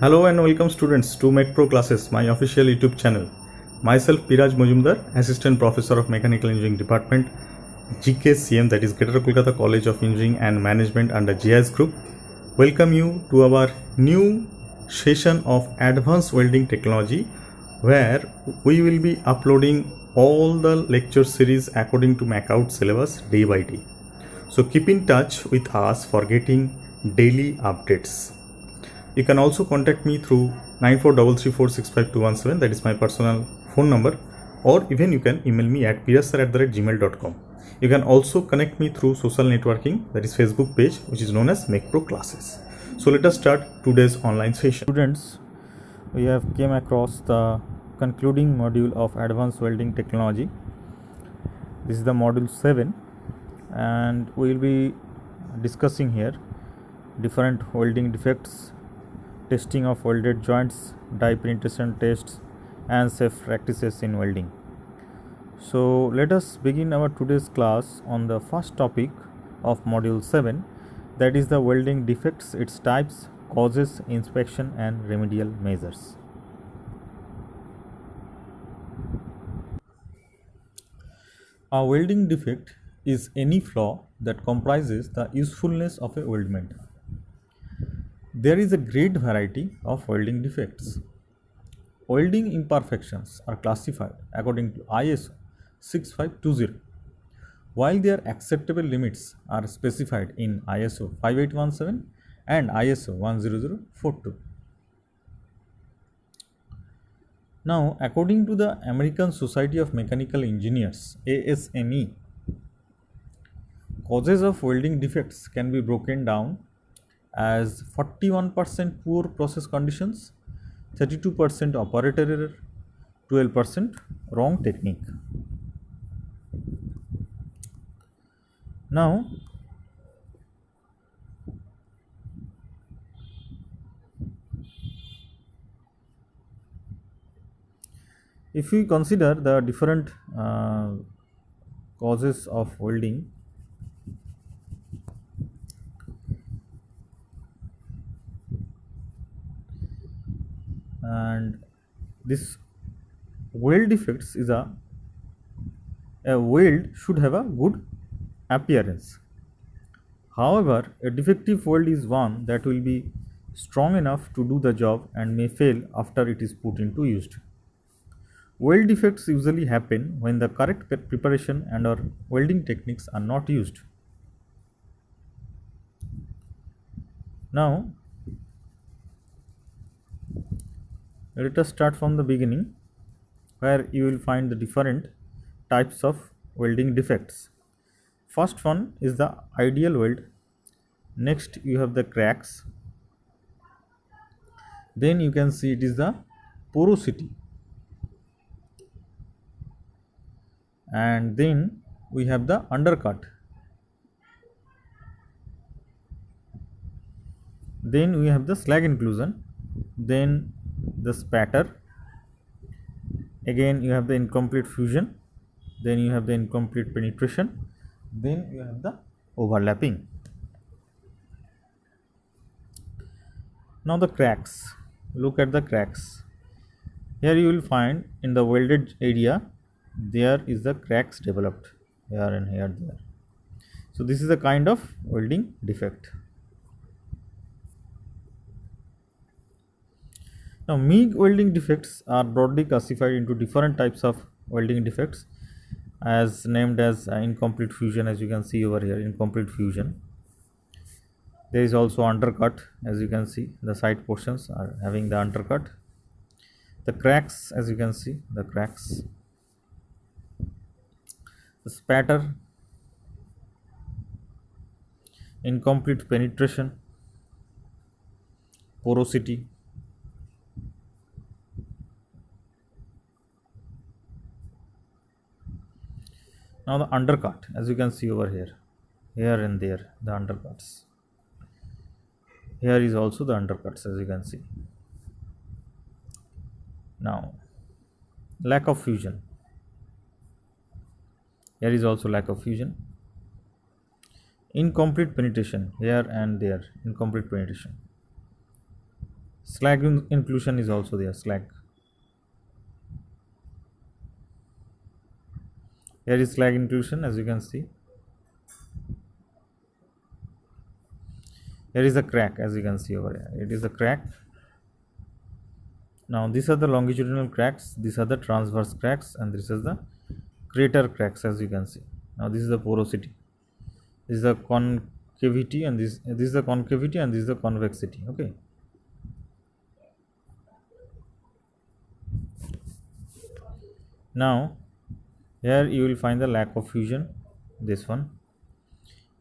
Hello and welcome students to MechPro classes, my official YouTube channel. Myself Piraj Majumdar, Assistant Professor of Mechanical Engineering Department, GKCM, that is Greater Kolkata College of Engineering and Management under JIS Group. Welcome you to our new session of Advanced Welding Technology, where we will be uploading all the lecture series according to MacOut syllabus day by day. So keep in touch with us for getting daily updates. You can also contact me through 9433465217, that is my personal phone number, or even you can email me at pirasar@gmail.com. You can also connect me through social networking, that is Facebook page, which is known as MechPro Classes. So let us start today's online session. Students, we have came across the concluding module of Advanced Welding Technology. This is the module 7 and we will be discussing here different welding defects, testing of welded joints, die penetration tests, and safe practices in welding. So let us begin our today's class on the first topic of module 7, that is the welding defects, its types, causes, inspection and remedial measures. A welding defect is any flaw that compromises the usefulness of a weldment. There is a great variety of welding defects. Welding imperfections are classified according to ISO 6520, while their acceptable limits are specified in ISO 5817 and ISO 10042. Now, according to the American Society of Mechanical Engineers (ASME), causes of welding defects can be broken down as 41% poor process conditions, 32% operator error, 12% wrong technique. Now, if we consider the different causes of welding, and this weld defects is a weld should have a good appearance. However, a defective weld is one that will be strong enough to do the job and may fail after it is put into use. Weld defects usually happen when the correct preparation and or welding techniques are not used. Now, let us start from the beginning, where you will find the different types of welding defects. First one is the ideal weld. Next you have the cracks. Then you can see it is the porosity. And then we have the undercut. Then we have the slag inclusion. Then the spatter. Again you have the incomplete fusion. Then you have the incomplete penetration. Then you have the overlapping. Now the cracks. Look at the cracks. Here you will find in the welded area there is the cracks developed here and here there. So this is a kind of welding defect. Now MIG welding defects are broadly classified into different types of welding defects, as named as incomplete fusion, as you can see over here, incomplete fusion. There is also undercut, as you can see the side portions are having the undercut. The cracks, as you can see the cracks. The spatter, incomplete penetration, porosity. Now the undercut, as you can see over here and there, the undercuts. Here is also the undercuts, as you can see. Now lack of fusion. Here is also lack of fusion. Incomplete penetration here and there, incomplete penetration. Slag inclusion is also there. Slag. Here is slag inclusion, as you can see. Here is a crack, as you can see over here. It is a crack. Now these are the longitudinal cracks, these are the transverse cracks, and this is the crater cracks, as you can see. Now this is the porosity, this is the concavity, and this is the concavity, and this is the convexity. Okay. Now here you will find the lack of fusion, this one.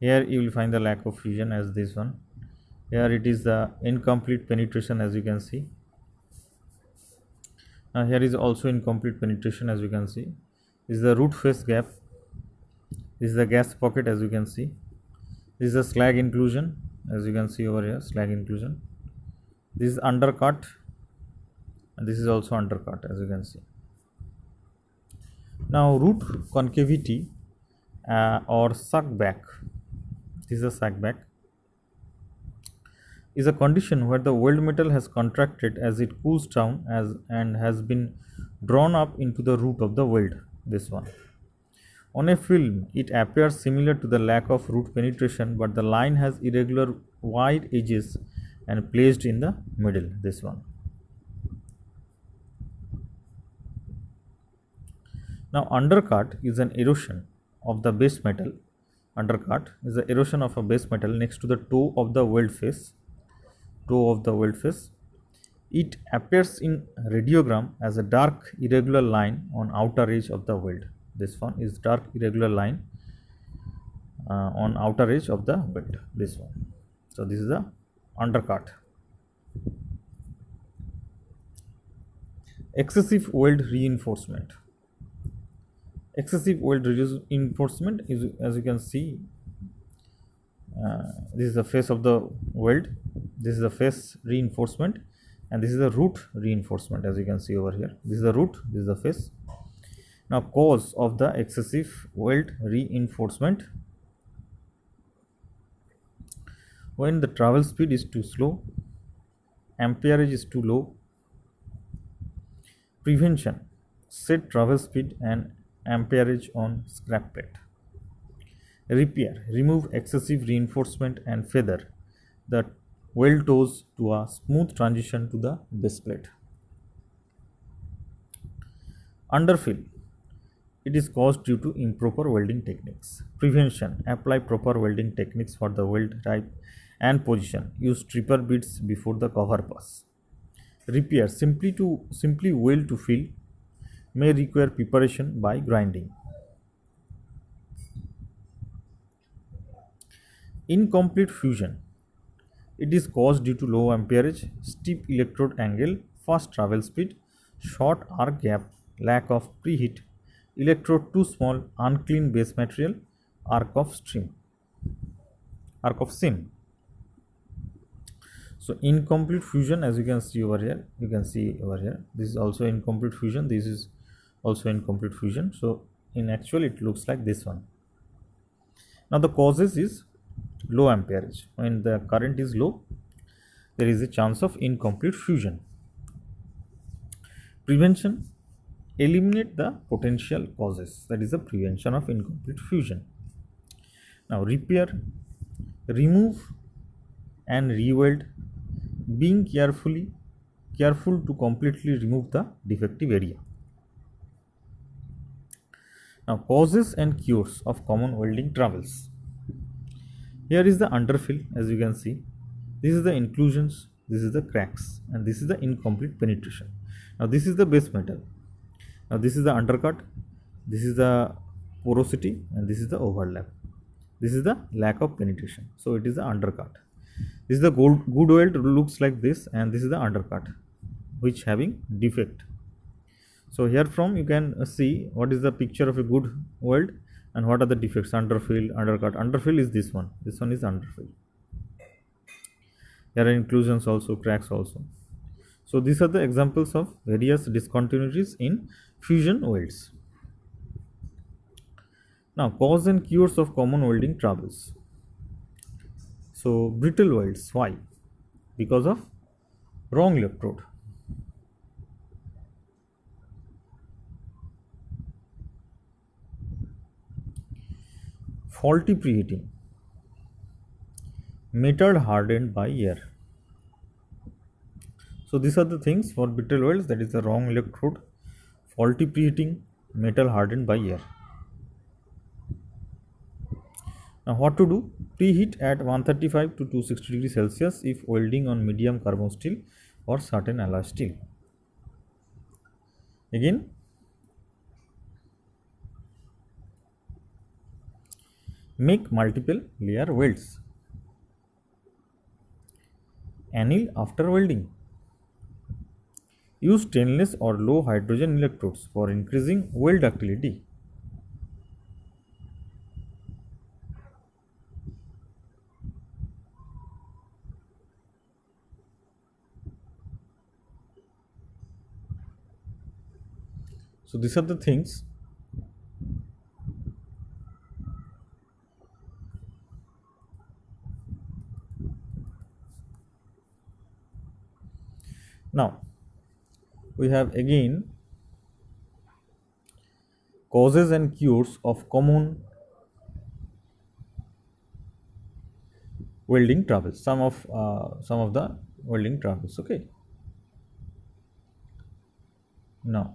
Here you will find the lack of fusion as this one. Here it is the incomplete penetration, as you can see. Here is also incomplete penetration, as you can see. This is the root face gap. This is the gas pocket, as you can see. This is the slag inclusion, as you can see over here, slag inclusion. This is undercut, and this is also undercut, as you can see. Now root concavity or suck back, this is a suck back, is a condition where the weld metal has contracted as it cools down and has been drawn up into the root of the weld, this one. On a film, it appears similar to the lack of root penetration, but the line has irregular wide edges and placed in the middle, this one. Now undercut is an erosion of the base metal. Undercut is the erosion of a base metal next to the toe of the weld face. It appears in radiogram as a dark irregular line on outer edge of the weld. This one is dark irregular line on outer edge of the weld, this one. So this is the undercut. Excessive weld reinforcement. Excessive weld reinforcement is, as you can see, this is the face of the weld, this is the face reinforcement, and this is the root reinforcement, as you can see over here. This is the root, this is the face. Now cause of the excessive weld reinforcement: when the travel speed is too slow, amperage is too low. Prevention: set travel speed and amperage on scrap plate. Repair: remove excessive reinforcement and feather the weld toes to a smooth transition to the base plate. Underfill: it is caused due to improper welding techniques. Prevention: apply proper welding techniques for the weld type and position. Use stripper bits before the cover pass. Repair: simply weld to fill may require preparation by grinding. Incomplete fusion: it is caused due to low amperage, steep electrode angle, fast travel speed, short arc gap, lack of preheat, electrode too small, unclean base material, arc of seam. So incomplete fusion, as you can see over here, this is also incomplete fusion, this is also incomplete fusion. So in actual it looks like this one. Now the causes is low amperage. When the current is low, there is a chance of incomplete fusion. Prevention: eliminate the potential causes, that is the prevention of incomplete fusion. Now repair: remove and re-weld, being careful to completely remove the defective area. Now causes and cures of common welding troubles. Here is the underfill, as you can see. This is the inclusions, this is the cracks, and this is the incomplete penetration. Now this is the base metal. Now this is the undercut, this is the porosity, and this is the overlap. This is the lack of penetration. So it is the undercut. This is the good weld looks like this, and this is the undercut which having defect. So here from you can see what is the picture of a good weld and what are the defects: underfill, undercut. Underfill is this one is underfill. There are inclusions also, cracks also. So these are the examples of various discontinuities in fusion welds. Now cause and cures of common welding troubles. So brittle welds, why? Because of Wrong electrode. Faulty preheating. Metal hardened by air. So these are the things for brittle welds, that is the wrong electrode, faulty preheating, metal hardened by air. Now what to do? Preheat at 135 to 260 degrees Celsius if welding on medium carbon steel or certain alloy steel. Again, make multiple layer welds. Anneal after welding. Use stainless or low hydrogen electrodes for increasing weld ductility. So these are the things. Now we have again causes and cures of common welding troubles. Some of the welding troubles. Okay. Now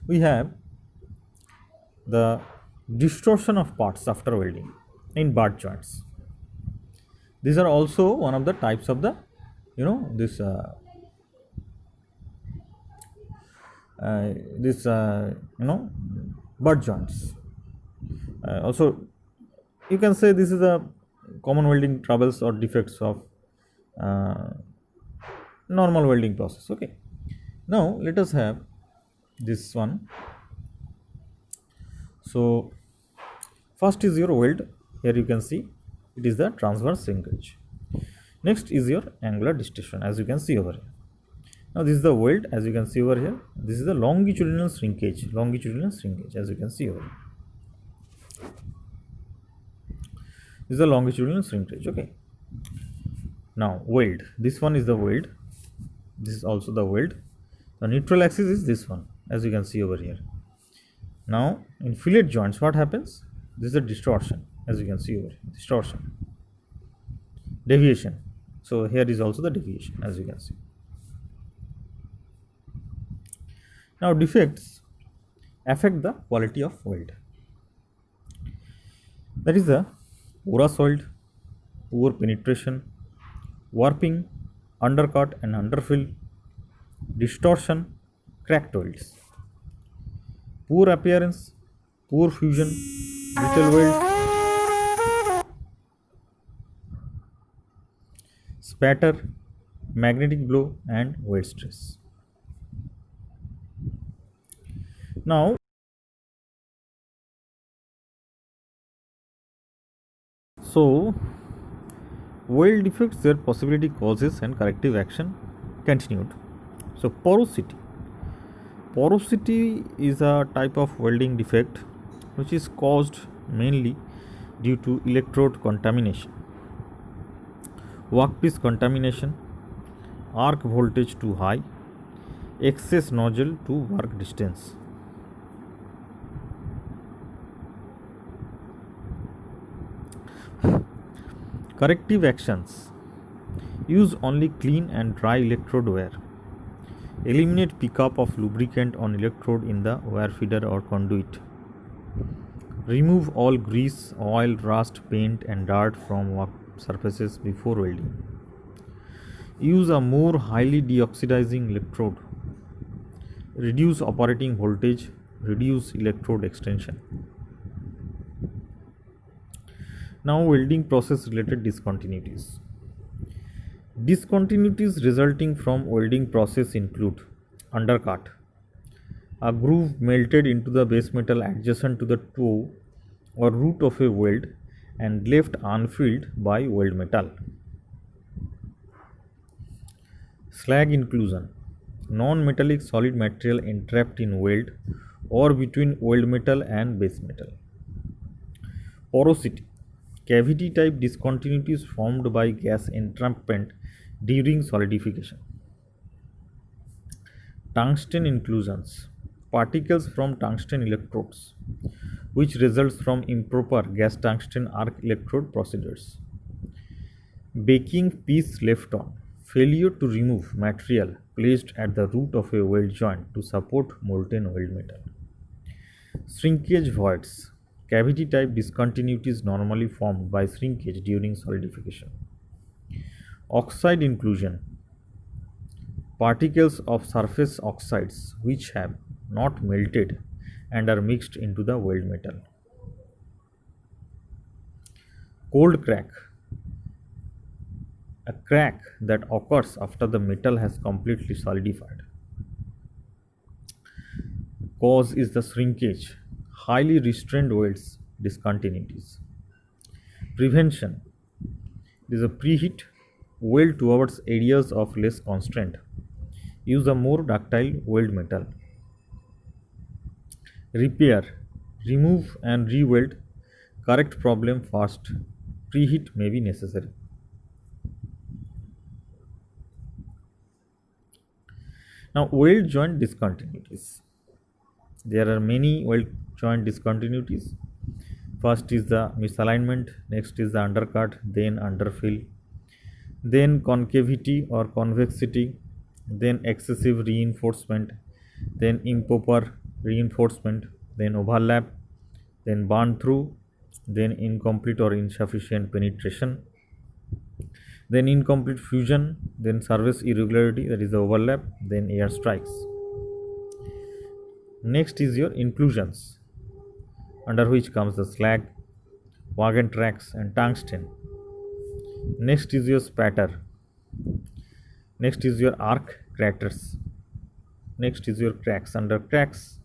we have the distortion of parts after welding in butt joints. These are also one of the types of the butt joints. Also you can say this is a common welding troubles or defects of normal welding process. Okay, now let us have this one. So first is your weld. Here you can see it is the transverse shrinkage. Next is your angular distortion, as you can see over here. Now this is the weld, as you can see over here. This is the longitudinal shrinkage, as you can see over here. This is the longitudinal shrinkage. Okay, now weld, this one is the weld, this is also the weld. The neutral axis is this one, as you can see over here. Now in fillet joints what happens? This is the distortion, as you can see over here. Distortion, deviation. So here is also the deviation, as you can see. Now defects affect the quality of weld. That is the porous weld, poor penetration, warping, undercut and underfill, distortion, cracked welds, poor appearance, poor fusion, brittle weld, spatter, magnetic blow and weld stress. Now so weld defects, their possibility, causes and corrective action continued. So porosity is a type of welding defect which is caused mainly due to electrode contamination, workpiece contamination, arc voltage too high, excess nozzle to work distance. Corrective actions: use only clean and dry electrode wear. Eliminate pickup of lubricant on electrode in the wire feeder or conduit. Remove all grease, oil, rust, paint and dirt from work surfaces before welding. Use a more highly deoxidizing electrode. Reduce operating voltage. Reduce electrode extension. Now welding process related discontinuities. Discontinuities resulting from welding process include undercut, a groove melted into the base metal adjacent to the toe or root of a weld and left unfilled by weld metal. Slag inclusion, non-metallic solid material entrapped in weld or between weld metal and base metal. Porosity, cavity type discontinuities formed by gas entrapment during solidification. Tungsten inclusions, particles from tungsten electrodes, which results from improper gas tungsten arc electrode procedures. Baking piece left on, failure to remove material placed at the root of a weld joint to support molten weld metal. Shrinkage voids, cavity type discontinuities normally formed by shrinkage during solidification. Oxide inclusion, particles of surface oxides which have not melted and are mixed into the weld metal. Cold crack, a crack that occurs after the metal has completely solidified. Cause is the shrinkage, highly restrained welds discontinuities. Prevention is a preheat weld towards areas of less constraint. Use a more ductile weld metal. Repair, remove and re-weld. Correct problem fast. Preheat may be necessary. Now, weld joint discontinuities. There are many weld joint discontinuities. First is the misalignment, next is the undercut, then underfill, then concavity or convexity, then excessive reinforcement, then improper reinforcement, then overlap, then burn through, then incomplete or insufficient penetration, then incomplete fusion, then surface irregularity, that is the overlap, then air strikes. Next is your inclusions, under which comes the slag, wagon tracks and tungsten. Next is your spatter. Next is your arc craters. Next is your cracks. Under cracks,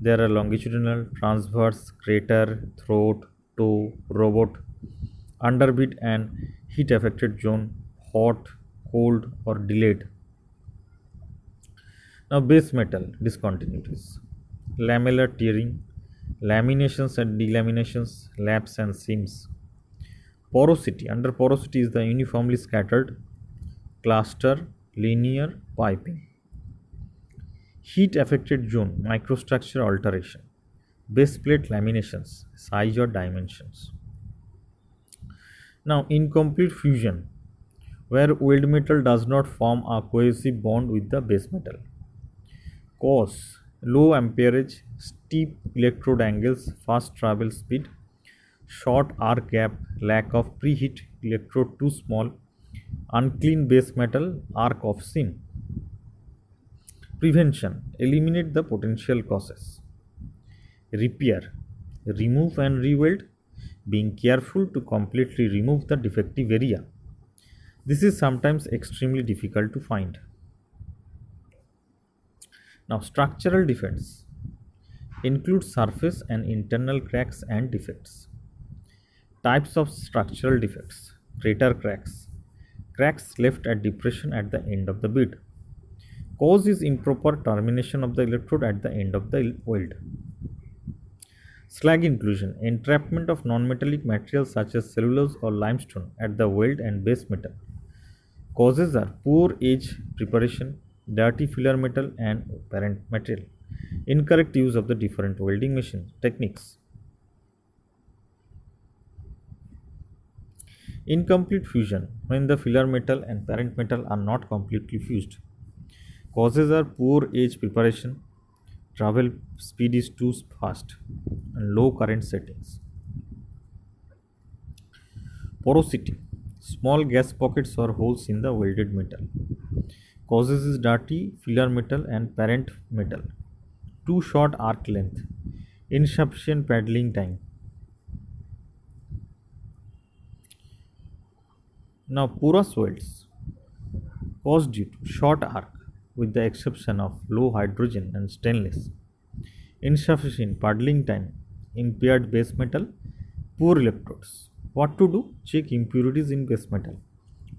there are longitudinal, transverse, crater, throat, toe, robot, underbit and heat affected zone, hot, cold or delayed. Now base metal discontinuities, lamellar tearing, laminations and delaminations, laps and seams. Porosity, under porosity is the uniformly scattered, cluster, linear piping. Heat affected zone, microstructure alteration, base plate laminations, size or dimensions. Now incomplete fusion, where weld metal does not form a cohesive bond with the base metal. Cause, low amperage, steep electrode angles, fast travel speed, short arc gap, lack of preheat, electrode too small, unclean base metal, arc of seam. Prevention, eliminate the potential causes. Repair, remove and re-weld, being careful to completely remove the defective area. This is sometimes extremely difficult to find. Now, structural defects include surface and internal cracks and defects. Types of structural defects: crater cracks, cracks left at depression at the end of the bead. Cause is improper termination of the electrode at the end of the weld. Slag inclusion, entrapment of non-metallic materials such as cellulose or limestone at the weld and base metal. Causes are poor edge preparation, dirty filler metal and parent material, incorrect use of the different welding machine techniques. Incomplete fusion, when the filler metal and parent metal are not completely fused. Causes are poor edge preparation, travel speed is too fast, and low current settings. Porosity, small gas pockets or holes in the welded metal. Causes is dirty filler metal and parent metal, too short arc length, insufficient paddling time. Now porous welds, cause due to short arc with the exception of low hydrogen and stainless, insufficient paddling time, impaired base metal, poor electrodes. What to do? Check impurities in base metal.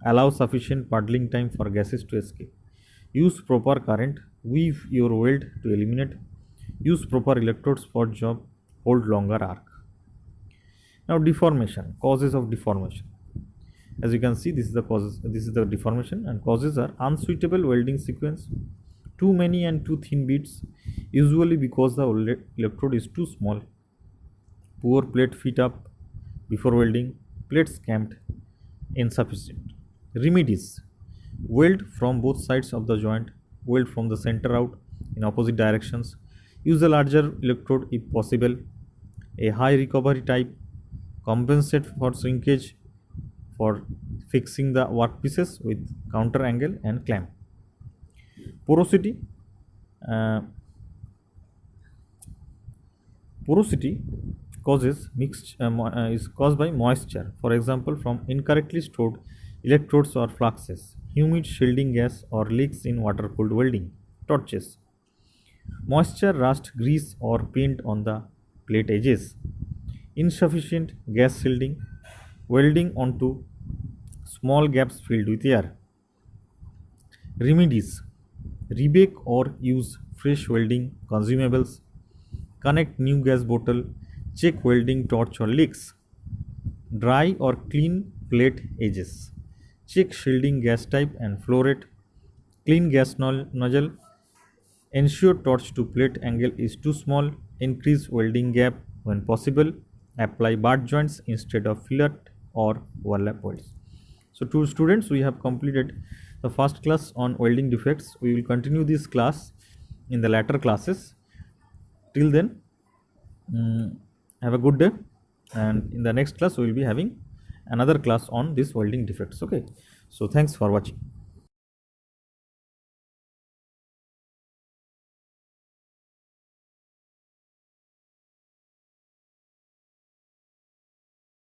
Allow sufficient paddling time for gases to escape. use proper current, weave your weld to eliminate, use proper electrodes for job, hold longer arc. Now deformation, causes of deformation. As you can see, this is the causes, this is the deformation, and causes are unsuitable welding sequence, too many and too thin beads, usually because the electrode is too small, poor plate fit up before welding, plates camped, insufficient. Remedies: weld from both sides of the joint, weld from the center out in opposite directions, use a larger electrode if possible, a high recovery type, compensate for shrinkage for fixing the workpieces with counter angle and clamp. Porosity, uh, porosity causes is caused by moisture, for example from incorrectly stored electrodes or fluxes, humid shielding gas or leaks in water cooled welding torches, moisture, rust, grease or paint on the plate edges, insufficient gas shielding, welding onto small gaps filled with air. Remedies: rebake or use fresh welding consumables, connect new gas bottle, check welding torch or leaks, dry or clean plate edges, check shielding gas type and flow rate, clean gas nozzle, ensure torch to plate angle is too small, increase welding gap when possible, apply butt joints instead of fillet or overlap welds. So to students, we have completed the first class on welding defects. We will continue this class in the later classes. Till then, have a good day, and in the next class we will be having another class on this welding defects. Okay, so thanks for watching.